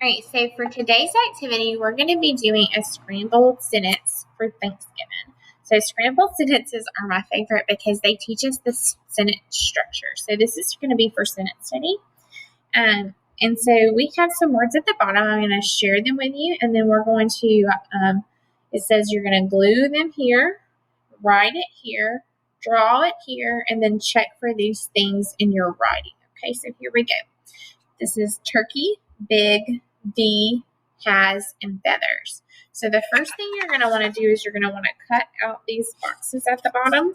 All right, so for today's activity, we're going to be doing a scrambled sentence for Thanksgiving. So scrambled sentences are my favorite because they teach us the sentence structure. So this is going to be for sentence study. And so we have some words at the bottom. I'm going to share them with you, and then we're going to, it says you're going to glue them here, write it here, draw it here, and then check for these things in your writing. Okay, so here we go. This is turkey, big, D, has, and feathers. So the first thing you're going to want to do is you're going to want to cut out these boxes at the bottom.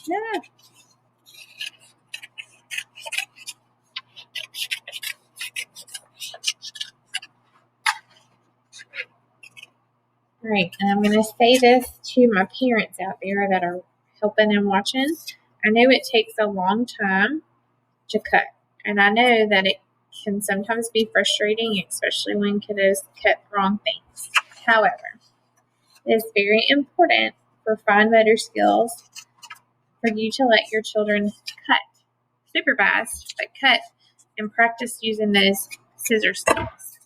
Yeah. All right, and I'm going to say this to my parents out there that are helping and watching. I know it takes a long time to cut, and I know that it can sometimes be frustrating, especially when kiddos cut the wrong things. However, it is very important for fine motor skills for you to let your children cut, supervised, but cut and practice using those scissor skills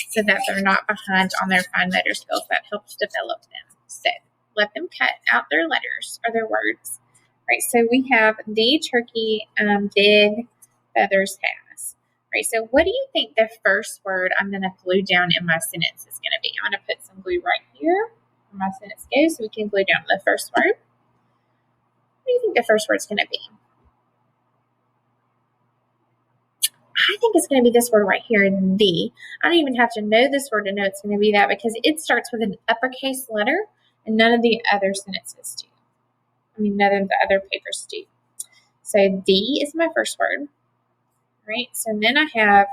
so that they're not behind on their fine motor skills. That helps develop them. So let them cut out their letters or their words. Right, so we have the turkey, big, feathers, has. Right, so what do you think the first word I'm going to glue down in my sentence is going to be? I'm going to put some glue right here where my sentence goes so we can glue down the first word. What do you think the first word's going to be? I think it's going to be this word right here, the. I don't even have to know this word to know it's going to be that because it starts with an uppercase letter and none of the other sentences do. None of the other papers do. So the is my first word. Right? So then I have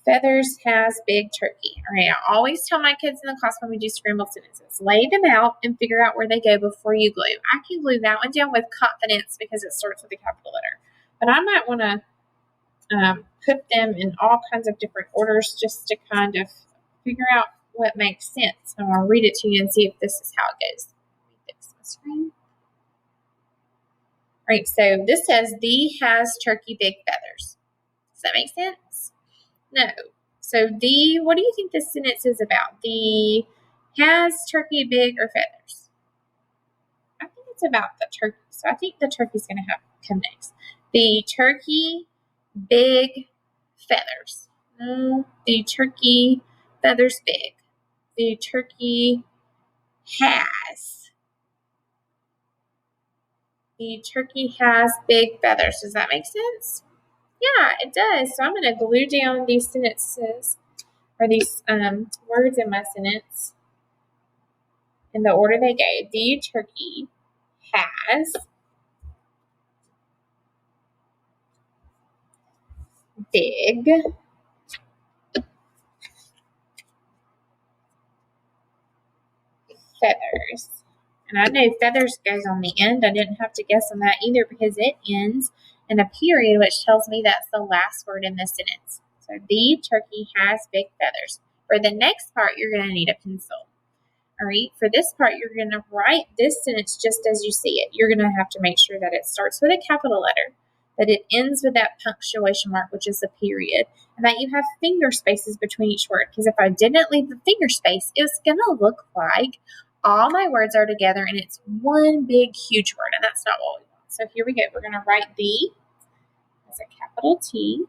feathers, has, big, turkey. All right, I always tell my kids in the class when we do scrambled sentences, lay them out and figure out where they go before you glue. I can glue that one down with confidence because it starts with a capital letter. But I might want to put them in all kinds of different orders just to kind of figure out what makes sense. And I'll read it to you and see if this is how it goes. Let me fix my screen. All right, so this says, the, has, turkey, big, feathers. Does that make sense? No. So the, what do you think this sentence is about? The, has, turkey, big, or feathers? I think it's about the turkey. So I think the turkey's going to have come next. The turkey, big, feathers. The turkey, feathers, big. The turkey has. The turkey has big feathers. Does that make sense? Yeah, it does. So I'm going to glue down these sentences or these words in my sentence in the order they go. The turkey has big feathers. And I know feathers goes on the end. I didn't have to guess on that either because it ends in a period, which tells me that's the last word in the sentence. So the turkey has big feathers. For the next part, you're going to need a pencil. All right, for this part, you're going to write this sentence just as you see it. You're going to have to make sure that it starts with a capital letter, that it ends with that punctuation mark, which is a period, and that you have finger spaces between each word. Because if I didn't leave the finger space, it's going to look like all my words are together and it's one big, huge word, and that's not what we want. So here we go. We're going to write the as a capital T,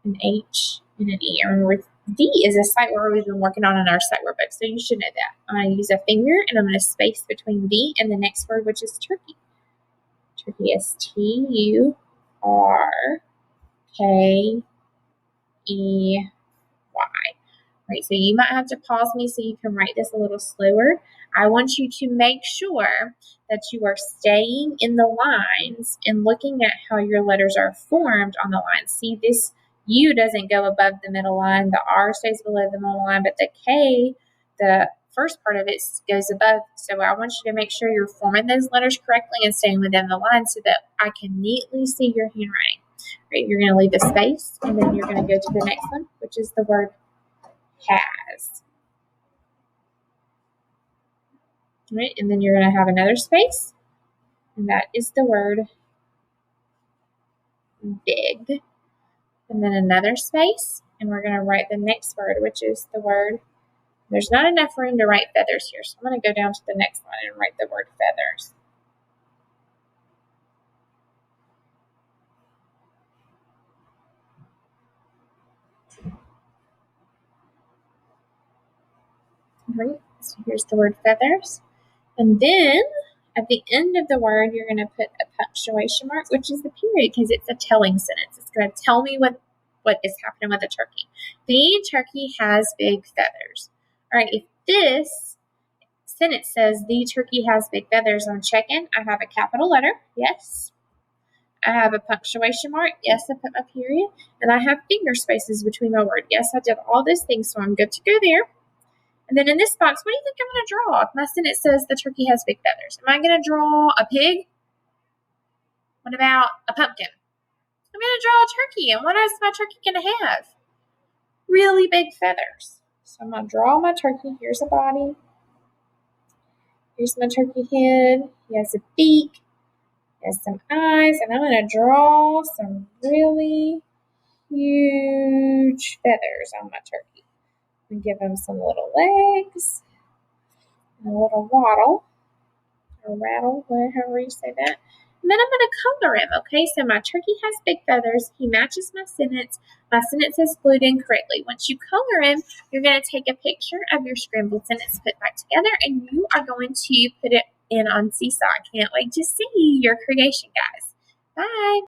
an H, and an E. Remember, D is a sight word we've been working on in our sight word book, so you should know that. I'm going to use a finger, and I'm going to space between D and the next word, which is turkey. Turkey is Turkey. Right, so you might have to pause me so you can write this a little slower. I want you to make sure that you are staying in the lines and looking at how your letters are formed on the lines. See, this U doesn't go above the middle line. The R stays below the middle line, but the K, the first part of it, goes above. So I want you to make sure you're forming those letters correctly and staying within the line so that I can neatly see your handwriting. Right, you're going to leave a space, and then you're going to go to the next one, which is the word has. All right, and then you're going to have another space, and that is the word big. And then another space, and we're going to write the next word, which is the word. There's not enough room to write feathers here, so I'm going to go down to the next one and write the word feathers. All right, so here's the word feathers. And then at the end of the word, you're going to put a punctuation mark, which is the period, because it's a telling sentence. It's going to tell me what is happening with the turkey. The turkey has big feathers. All right, if this sentence says the turkey has big feathers on check-in, I have a capital letter, yes. I have a punctuation mark, yes, I put my period. And I have finger spaces between my word. Yes, I did all those things, so I'm good to go there. And then in this box, what do you think I'm going to draw? If my sentence says the turkey has big feathers, am I going to draw a pig? What about a pumpkin? I'm going to draw a turkey, and what is my turkey going to have? Really big feathers. So I'm going to draw my turkey. Here's a body. Here's my turkey head. He has a beak. He has some eyes, and I'm going to draw some really huge feathers on my turkey. And give him some little legs and a little waddle. Or rattle, however you say that. And then I'm going to color him, okay? So my turkey has big feathers. He matches my sentence. My sentence is glued in correctly. Once you color him, you're going to take a picture of your scrambled sentence put back together, and you are going to put it in on Seesaw. I can't wait to see your creation, guys. Bye.